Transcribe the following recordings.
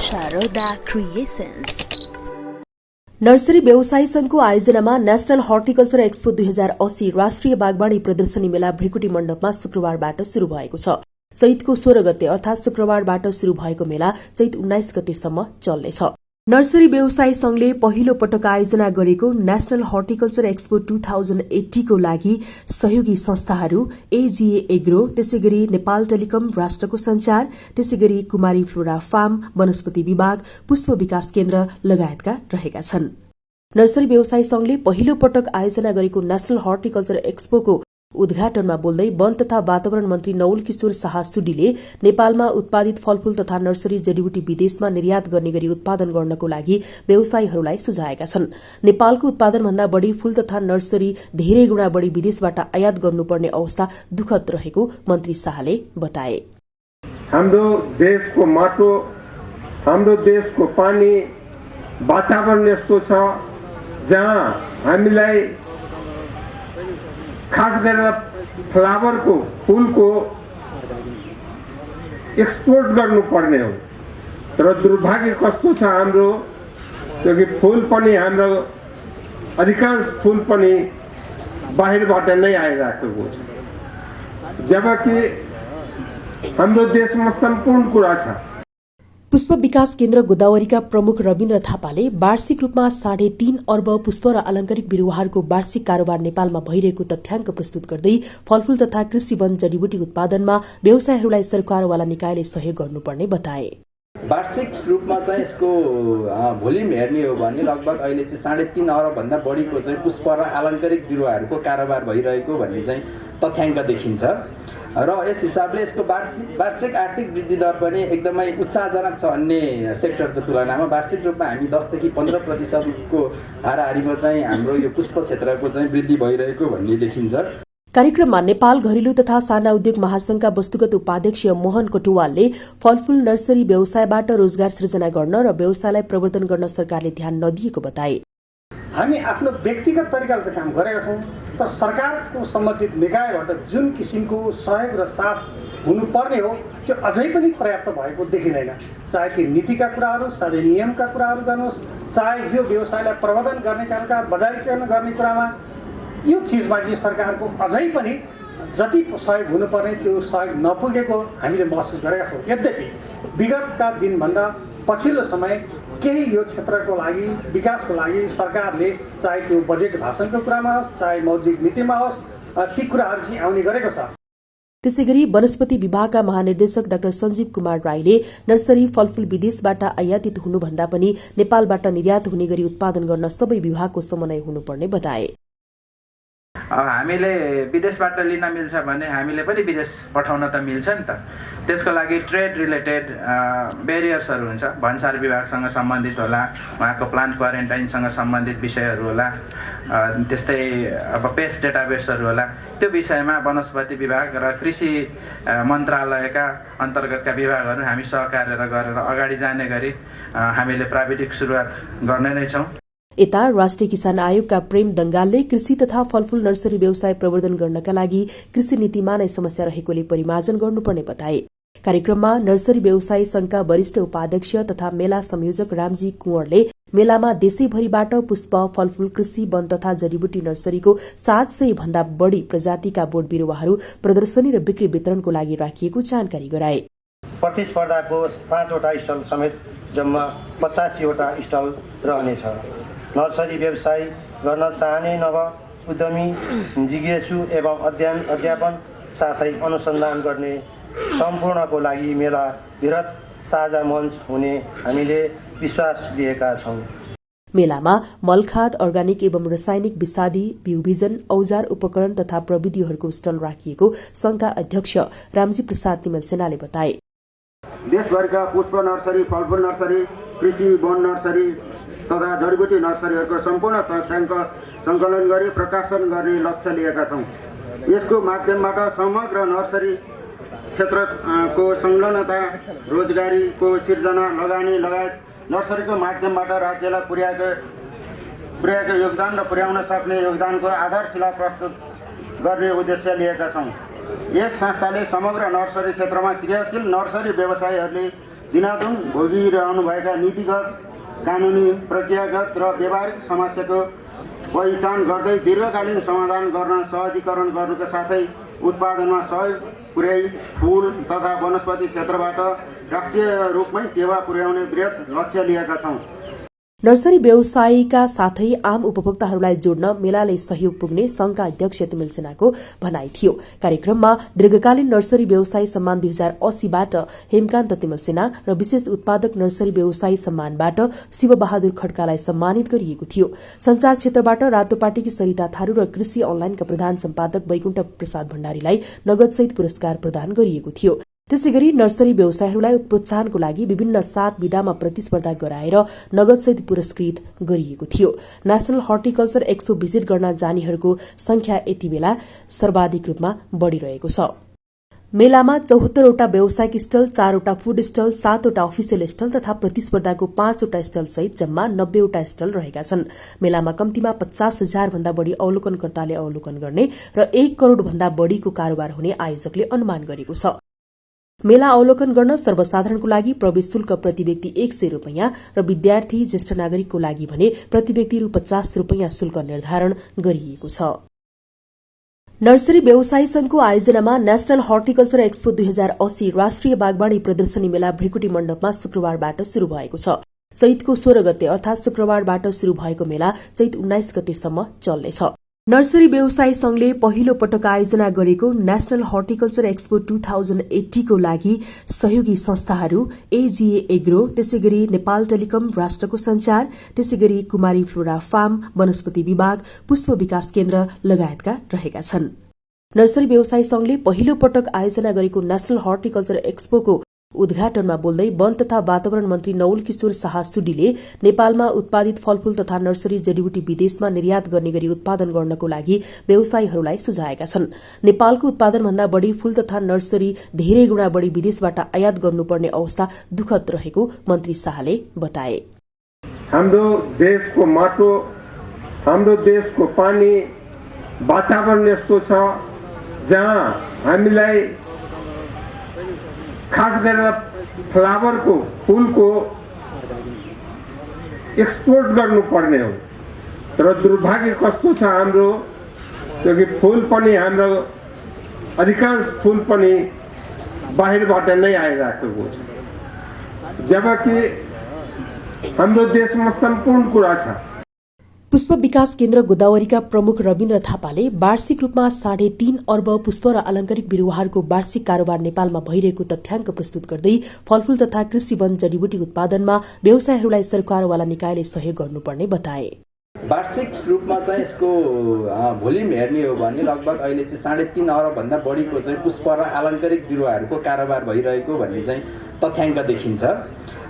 Sharada creations. Nursery व्यवसायी संघको आयोजनामा national horticulture expo 2080 राष्ट्रिय बागवानी प्रदर्शनी मेला भृकुटी मण्डपमा शुक्रबारबाट शुरू भएको छ। चैतको 16 गते अर्थात शुक्रबारबाट शुरू भएको मेला चैत 19 गतेसम्म चल्नेछ। नर्सरी व्यवसायी संघले पहिलो पटक आयोजना गरेको नेशनल हर्टिकल्चर एक्सपो 2080 को लागि सहयोगी संस्थाहरू एजीए एग्रो, त्यसैगरी नेपाल टेलिकम, राष्ट्रको संचार, त्यसैगरी कुमारी फ्लोरा फार्म, वनस्पति विभाग, पुष्प विकास केन्द्र लगायतका रहेका छन्। नर्सरी व्यवसायी संघले पहिलो पटक आयोजना गरेको नेशनल हर्टिकल्चर एक्सपोको उद्घाटनमा बोल्दै वन तथा वातावरण मन्त्री नवल किशोर शाह सुडीले नेपालमा उत्पादित फलफूल तथा नर्सरी जडीबुटी विदेशमा निर्यात गर्ने गरी उत्पादन गर्नको लागि व्यवसायीहरूलाई सुझाएका छन्। नेपालको उत्पादनभन्दा बढ़ी फूल तथा नर्सरी धेरै गुणा बढ़ी विदेशबाट आयात गर्नुपर्ने अवस्था दुखद रहेको मन्त्री शाहले बताए। हाम्रो देशको माटो, हाम्रो देशको पानी, वातावरण यस्तो छ जहाँ हामीलाई खास गरेर फ्लावरको, फूलको एक्सपोर्ट गर्नुपर्ने हो। तर दुर्भाग्य कस्तो छ हाम्रो, क्योंकि फूल पनि हाम्रो अधिकांश फूल पनि बाहिरबाट नै आइराखेको छ, जबकि हाम्रो देशमा सम्पूर्ण कुरा छ। पुष्प विकास केन्द्र गोदावरीका प्रमुख रविन्द्र थापाले वार्षिक रूपमा 3.5 अर्ब पुष्प र अलंकारिक बिरूवाहरूको वार्षिक कारोबार नेपालमा भइरहेको तथ्याङ्क प्रस्तुत गर्दै फलफूल तथा कृषि वन जडीबुटी उत्पादनमा व्यवसायीहरूलाई सरकारवाला निकायले सहयोग गर्नुपर्ने बताए। वार्षिक रूपमा चाहिँ यसको भोल्युम हेर्ने हो भने लगभग अहिले चाहिँ 3.5 अर्ब भन्दा बढीको चाहिँ पुष्प र अलंकारिक बिरूवाहरूको कारोबार भइरहेको भन्ने चाहिँ तथ्याङ्क देखिन्छ र यस हिसाबले यसको वार्षिक आर्थिक वृद्धि दर पनि एकदमै उत्साहजनक छ। अन्य सेक्टरको तुलनामा वार्षिक रूपमा हामी 10 देखि 15% को हाराहारीमा चाहिँ हाम्रो यो पुष्प क्षेत्रको चाहिँ वृद्धि भइरहेको भन्ने देखिन्छ। कार्यक्रममा नेपाल घरेलु तथा साना उद्योग महासंघका वस्तुगत उपाध्यक्ष मोहन कटुवालले फलफूल नर्सरी व्यवसायबाट रोजगार सृजना गर्न र व्यवसायलाई प्रवर्धन गर्न सरकारले ध्यान नदिएको बताए। हामी आफ्नो व्यक्तिगत तरिकाले त काम गरेका छौं, तर सरकारको सम्बन्धित निकायबाट जुन किसिमको सहयोग र साथ हुनुपर्ने हो त्यो अझै पनि पर्याप्त भएको देखिँदैन। चाहे ती नीतिका कुराहरू, साथै नियमका कुराहरू गर्नुहोस्, चाहे यो व्यवसायलाई प्रवर्धन गर्ने खालका बजारीकरण गर्ने कुरामा यो चीजमा चाहिँ सरकारको अझै पनि जति सहयोग हुनुपर्ने त्यो सहयोग नपुगेको हामीले महसुस गरेका छौं। यद्यपि विगतका दिनभन्दा पछिल्लो समय केही यो क्षेत्रको लागि, विकासको लागि सरकारले चाहे त्यो बजेट भाषणको कुरामा होस्, चाहे मौद्रिक नीतिमा होस्, ती कुराहरू चाहिँ आउने गरेको छ। त्यसैगरी वनस्पति विभागका महानिर्देशक डाक्टर सञ्जीव कुमार राईले नर्सरी फलफूल विदेशबाट आयातित हुनुभन्दा पनि नेपालबाट निर्यात हुने गरी उत्पादन गर्न सबै विभागको समन्वय हुनुपर्ने बताए। हामीले विदेशबाट लिन मिल्छ भने हामीले पनि विदेश पठाउन त मिल्छ नि त। त्यसको लागि ट्रेड रिलेटेड ब्यारियर्सहरू हुन्छ, भन्सार विभागसँग सम्बन्धित होला, उहाँको प्लान्ट क्वारेन्टाइनसँग सम्बन्धित विषयहरू होला, त्यस्तै अब पेस्ट डेटाबेसहरू होला। त्यो विषयमा वनस्पति विभाग र कृषि मन्त्रालयका अन्तर्गतका विभागहरू हामी सहकार्य गरेर अगाडि जाने गरी हामीले प्राविधिक सुरुवात गर्ने नै छौं। यता राष्ट्रिय किसान आयोगका प्रेम दंगालले कृषि तथा फलफूल नर्सरी व्यवसाय प्रवर्धन गर्नका लागि कृषि नीतिमा नै समस्या रहेकोले परिमार्जन गर्नुपर्ने बताए। कार्यक्रममा नर्सरी व्यवसायी संघका वरिष्ठ उपाध्यक्ष तथा मेला संयोजक रामजी कुँवरले मेलामा देशैभरिबाट पुष्प, फलफूल, कृषि, वन तथा जडीबुटी नर्सरीको 700 भन्दा बढ़ी प्रजातिका बोट बिरूवाहरू प्रदर्शनी र बिक्री वितरणको लागि राखिएको जानकारी गराए। प्रतिस्पर्धाको 5 वटा स्टल समेत जम्मा 85 वटा स्टल रहनेछ। नर्सरी व्यवसाय गर्न चाहने नव उद्यमी, जिज्ञासु एवं अध्यापन साथै अनुसन्धान गर्ने सम्पूर्णको लागि मेला वृहत साझा मञ्च हुने हामीले विश्वास दिएका छौं। मेलामा मलखाद, अर्ग्यानिक एवं रासायनिक विषादी, बिउ बिजन, औजार, उपकरण तथा प्रविधिहरूको स्टल राखिएको संघका अध्यक्ष रामजी प्रसाद तिमल सेनाले बताए। देशभरका पुष्प नर्सरी, फलफूल नर्सरी, कृषि वन नर्सरी तथा जडीबुटी नर्सरीहरूको सम्पूर्ण तथ्याङ्क सङ्कलन गरी प्रकाशन गर्ने लक्ष्य लिएका छौँ। यसको माध्यमबाट समग्र नर्सरी क्षेत्रको संलग्नता, रोजगारीको सिर्जना, लगानी लगायत नर्सरीको माध्यमबाट राज्यलाई पुर्याएको योगदान र पुर्याउन सक्ने योगदानको आधारशिला प्रस्तुत गर्ने उद्देश्य लिएका छौँ। यस संस्थाले समग्र नर्सरी क्षेत्रमा क्रियाशील नर्सरी व्यवसायीहरूले दिनानुदिन भोगिरहनुभएका नीतिगत, कानुनी, प्रक्रियागत र व्यावहारिक समस्याको पहिचान गर्दै दीर्घकालीन समाधान गर्न सहजीकरण गर्नुका साथै उत्पादनमा सहयोग पुर्याई फूल तथा वनस्पति क्षेत्रबाट राष्ट्रिय रूपमै टेवा पुर्याउने बृहत लक्ष्य लिएका छौँ। नर्सरी व्यवसायीका साथै आम उपभोक्ताहरूलाई जोड्न मेलाले सहयोग पुग्ने संघका अध्यक्ष तिमिल सेनाको भनाई थियो। कार्यक्रममा दीर्घकालीन नर्सरी व्यवसायी सम्मान 2080बाट हेमकान्त तिमिल सेना र विशेष उत्पादक नर्सरी व्यवसायी सम्मानबाट शिवबहादुर खड्कालाई सम्मानित गरिएको थियो। संचार क्षेत्रबाट रातोपाटीकी सरिता थारू र कृषि अनलाइनका प्रधान सम्पादक वैकुण्ठ प्रसाद भण्डारीलाई नगदसहित पुरस्कार प्रदान गरिएको थियो। त्यसैगरी नर्सरी व्यवसायीहरूलाई प्रोत्साहनको लागि विभिन्न 7 विधामा प्रतिस्पर्धा गराएर नगदसहित पुरस्कृत गरिएको थियो। नेशनल हर्टिकल्चर एक्सपो भिजिट गर्न जानेहरूको संख्या यति बेला सर्वाधिक रूपमा बढ़िरहेको छ। मेलामा 74वटा व्यावसायिक स्टल, 4वटा फूड स्टल, 7वटा अफिसियल स्टल तथा प्रतिस्पर्धाको 5वटा स्टल सहित जम्मा 90वटा स्टल रहेका छन्। मेलामा कम्तीमा 50,000 भन्दा बढ़ी अवलोकनकर्ताले अवलोकन गर्ने र 1 करोड़ भन्दा बढ़ीको कारोबार हुने आयोजकले अनुमान गरेको छ। मेला अवलोकन गर्न सर्वसाधारणको लागि प्रवेश शुल्क प्रति व्यक्ति 100 रुपैयाँ र विद्यार्थी ज्येष्ठ नागरिकको लागि भने प्रति व्यक्ति रु 50 रुपैयाँ शुल्क निर्धारण गरिएको छ। नर्सरी व्यवसायी संघको आयोजनामा नेशनल हर्टिकल्चर एक्सपो 2080 राष्ट्रिय बागवाणी प्रदर्शनी मेला भृकुटी मण्डपमा शुक्रबारबाट शुरू भएको छ। चैतको 16 गते अर्थात शुक्रबारबाट शुरू भएको मेला चैत 19 गतेसम्म चल्नेछ। नर्सरी व्यवसायी संघले पहिलो पटक आयोजना गरेको नेशनल हर्टिकल्चर एक्सपो 2080 को लागि सहयोगी संस्थाहरू एजीए एग्रो, त्यसैगरी नेपाल टेलिकम, राष्ट्रको संचार, त्यसैगरी कुमारी फ्लोरा फार्म, वनस्पति विभाग, पुष्प विकास केन्द्र लगायतका रहेका छन्। नर्सरी व्यवसायी संघले पहिलो पटक आयोजना गरेको नेशनल हर्टिकल्चर एक्सपोको उद्घाटनमा बोल्दै वन तथा वातावरण मन्त्री नवल किशोर शाह सुडीले नेपालमा उत्पादित फलफूल तथा नर्सरी जडीबुटी विदेशमा निर्यात गर्ने गरी उत्पादन गर्नको लागि व्यवसायीहरूलाई सुझाएका छन्। नेपालको उत्पादनभन्दा बढ़ी फूल तथा नर्सरी धेरै गुणा बढ़ी विदेशबाट आयात गर्नुपर्ने अवस्था दुखद रहेको मन्त्री शाहले बताए। हाम्रो देशको माटो, हाम्रो देशको पानी, वातावरण यस्तो छ जहाँ हामीलाई खास गरेर फ्लावरको, फूलको एक्सपोर्ट गर्नुपर्ने हो। तर दुर्भाग्य कस्तो छ हाम्रो, क्योंकि फूल पनि हाम्रो अधिकांश फूल पनि बाहिरबाट नै आइराखेको छ, जबकि हाम्रो देशमा सम्पूर्ण कुरा छ। पुष्प विकास केन्द्र गोदावरीका प्रमुख रविन्द्र थापाले वार्षिक रूपमा 3.5 अर्ब पुष्प र अलंकारिक बिरूवाहरूको वार्षिक कारोबार नेपालमा भइरहेको तथ्याङ्क प्रस्तुत गर्दै फलफूल तथा कृषि वन जडीबुटी उत्पादनमा व्यवसायीहरूलाई सरकारवाला निकायले सहयोग गर्नुपर्ने बताए। वार्षिक रूपमा चाहिँ यसको भोल्युम हेर्ने हो भने लगभग अहिले चाहिँ 3.5 अर्ब भन्दा बढीको चाहिँ पुष्प र अलंकारिक बिरूवाहरूको कारोबार भइरहेको भन्ने चाहिँ तथ्याङ्क देखिन्छ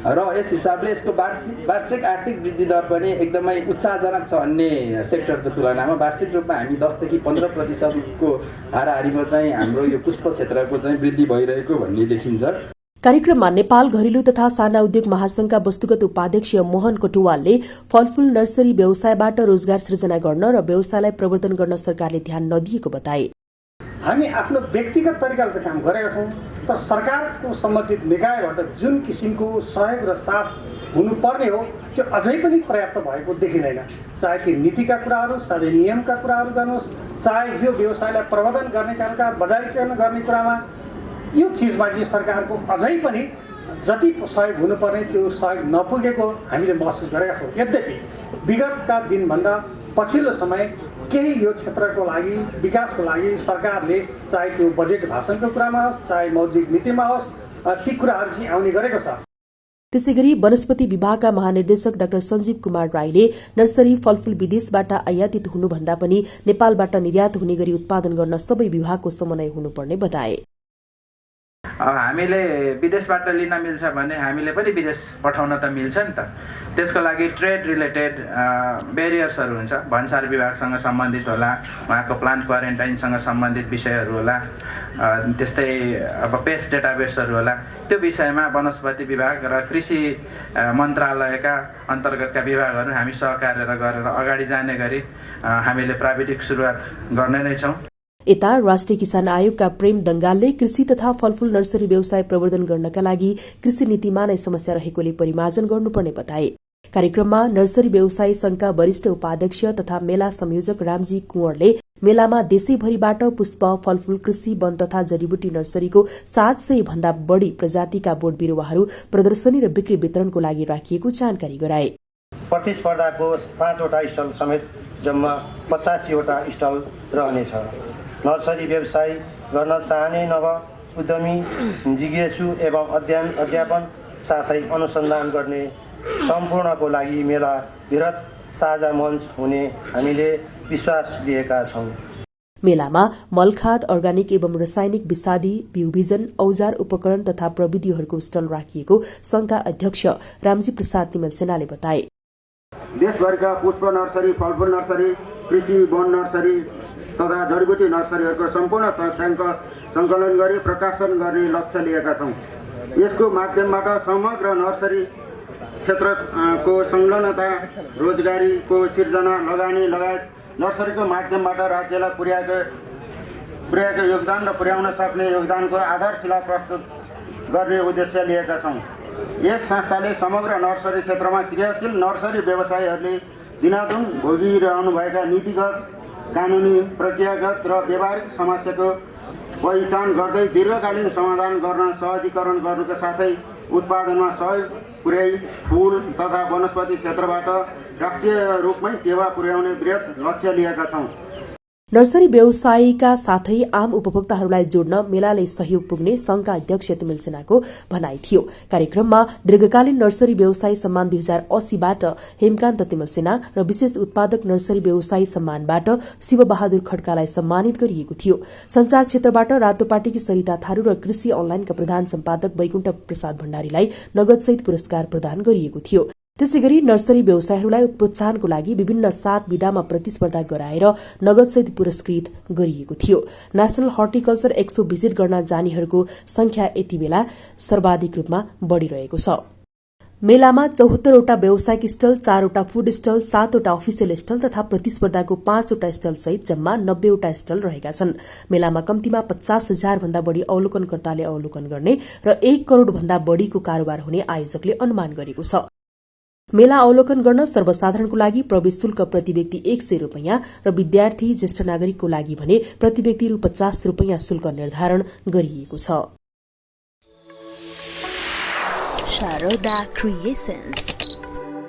र यस हिसाबले यसको वार्षिक आर्थिक वृद्धि दर पनि एकदमै उत्साहजनक छ। अन्य सेक्टरको तुलनामा वार्षिक रूपमा हामी 10 देखि 15% को हाराहारीमा चाहिँ हाम्रो यो पुष्प क्षेत्रको चाहिँ वृद्धि भइरहेको भन्ने देखिन्छ। कार्यक्रममा नेपाल घरेलु तथा साना उद्योग महासंघका वस्तुगत उपाध्यक्ष मोहन कटुवालले फलफूल नर्सरी व्यवसायबाट रोजगार सृजना गर्न र व्यवसायलाई प्रवर्धन गर्न सरकारले ध्यान नदिएको बताए। हामी आफ्नो व्यक्तिगत तरिकाले त काम गरेका छौँ, तर सरकारको सम्बन्धित निकायबाट जुन किसिमको सहयोग र साथ हुनुपर्ने हो त्यो अझै पनि पर्याप्त भएको देखिँदैन। चाहे ती नीतिका कुराहरू, चाहे नियमका कुराहरू गर्नुहोस्, चाहे यो व्यवसायलाई प्रवर्धन गर्ने खालका बजारीकरण गर्ने कुरामा यो चिजमा चाहिँ सरकारको अझै पनि जति सहयोग हुनुपर्ने त्यो सहयोग नपुगेको हामीले महसुस गरेका छौँ। यद्यपि विगतका दिनभन्दा पछिल्लो समय केही यो क्षेत्रको लागि, विकासको लागि सरकारले चाहे त्यो बजेट भाषणको कुरामा होस्, चाहे मौद्रिक नीतिमा होस्, ती कुराहरू चाहिँ आउने गरेको छ। त्यसैगरी वनस्पति विभागका महानिर्देशक डाक्टर सञ्जीव कुमार राईले नर्सरी फलफूल विदेशबाट आयातित हुनुभन्दा पनि नेपालबाट निर्यात हुने गरी उत्पादन गर्न सबै विभागको समन्वय हुनुपर्ने बताए। हामीले विदेशबाट लिन मिल्छ भने हामीले पनि विदेश पठाउन त मिल्छ नि त। त्यसको लागि ट्रेड रिलेटेड ब्यारियर्सहरू हुन्छ, भन्सार विभागसँग सम्बन्धित होला, उहाँको प्लान्ट क्वारेन्टाइनसँग सम्बन्धित विषयहरू होला, त्यस्तै अब पेस्ट डेटाबेसहरू होला। त्यो विषयमा वनस्पति विभाग र कृषि मन्त्रालयका अन्तर्गतका विभागहरू हामी सहकार्य गरेर अगाडि जाने गरी हामीले प्राविधिक सुरुवात गर्ने नै छौँ। यता राष्ट्रिय किसान आयोगका प्रेम दंगालले कृषि तथा फलफूल नर्सरी व्यवसाय प्रवर्धन गर्नका लागि कृषि नीतिमा नै समस्या रहेकोले परिमार्जन गर्नुपर्ने बताए। कार्यक्रममा नर्सरी व्यवसायी संघका वरिष्ठ उपाध्यक्ष तथा मेला संयोजक रामजी कुँवरले मेलामा देशैभरिबाट पुष्प, फलफूल, कृषि, वन तथा जडीबुटी नर्सरीको 700 भन्दा बढ़ी प्रजातिका बोट बिरूवाहरू प्रदर्शनी र बिक्री वितरणको लागि राखिएको जानकारी गराए। प्रतिस्पर्धाको 5वटा स्टल समेत जम्मा 85वटा स्टल रहनेछ। नर्सरी व्यवसाय गर्न चाहने नव उद्यमी, जिज्ञासु एवं अध्यापन साथै अनुसन्धान गर्ने सम्पूर्णको लागि मेला वृहत साझा मञ्च हुने हामीले विश्वास दिएका छौं। मेलामा मलखाद, अर्ग्यानिक एवं रासायनिक विषादी, बिउबिजन, औजार, उपकरण तथा प्रविधिहरूको स्टल राखिएको संघका अध्यक्ष रामजी प्रसाद तिमल सेनाले बताए। देशभरका पुष्प नर्सरी, फलफूल नर्सरी, कृषि वन नर्सरी तथा जडीबुटी नर्सरीहरूको सम्पूर्ण तथ्याङ्क सङ्कलन गरी प्रकाशन गर्ने लक्ष्य लिएका छौं। यसको माध्यमबाट समग्र नर्सरी क्षेत्रको संलग्नता, रोजगारीको सिर्जना, लगानी लगायत नर्सरीको माध्यमबाट राज्यलाई पुर्याएको योगदान र पुर्याउन सक्ने योगदानको आधारशिला प्रस्तुत गर्ने उद्देश्य लिएका छौं। यस संस्थाले समग्र नर्सरी क्षेत्रमा क्रियाशील नर्सरी व्यवसायीहरूले दिनादिन भोगिरहनुभएका नीतिगत, कानुनी, प्रक्रियागत र व्यावहारिक समस्याको पहिचान गर्दै दीर्घकालीन समाधान गर्न सहजीकरण गर्नुका साथै उत्पादनमा सहयोग पुर्याई फूल तथा वनस्पति क्षेत्रबाट राष्ट्रिय रूपमै टेवा पुर्याउने वृहत लक्ष्य लिएका छौं। नर्सरी व्यवसायीका साथै आम उपभोक्ताहरूलाई जोड्न मेलाले सहयोग पुग्ने संघका अध्यक्ष तिमल सेनाको भनाई थियो। कार्यक्रममा दीर्घकालीन नर्सरी व्यवसायी सम्मान 2080बाट हेमकान्त तिमल सेना र विशेष उत्पादक नर्सरी व्यवसायी सम्मानबाट शिवबहादुर खड्कालाई सम्मानित गरिएको थियो। संचार क्षेत्रबाट रातोपाटीकी सरिता थारू र कृषि अनलाइनका प्रधान सम्पादक वैकुण्ठ प्रसाद भण्डारीलाई नगदसहित पुरस्कार प्रदान गरिएको थियो। त्यसैगरी नर्सरी व्यवसायीहरूलाई प्रोत्साहनको लागि विभिन्न 7 विधामा प्रतिस्पर्धा गराएर नगदसहित पुरस्कृत गरिएको थियो। नेशनल हर्टिकल्चर एक्सपो भिजिट गर्न जानेहरूको संख्या यति बेला सर्वाधिक रूपमा बढ़िरहेको छ। मेलामा 74वटा व्यावसायिक स्टल, 4वटा फूड स्टल, 7वटा अफिसियल स्टल तथा प्रतिस्पर्धाको 5वटा स्टल सहित जम्मा 90वटा स्टल रहेका छन्। मेलामा कम्तीमा 50,000 भन्दा बढ़ी अवलोकनकर्ताले अवलोकन गर्ने र 1 करोड़ भन्दा बढ़ीको कारोबार हुने आयोजकले अनुमान गरेको छ। मेला अवलोकन गर्न सर्वसाधारणको लागि प्रवेश शुल्क प्रति व्यक्ति 100 रुपैयाँ र विद्यार्थी, ज्येष्ठ नागरिकको लागि भने प्रति व्यक्ति रु 50 रुपैयाँ शुल्क निर्धारण गरिएको छ। Sharoda Creations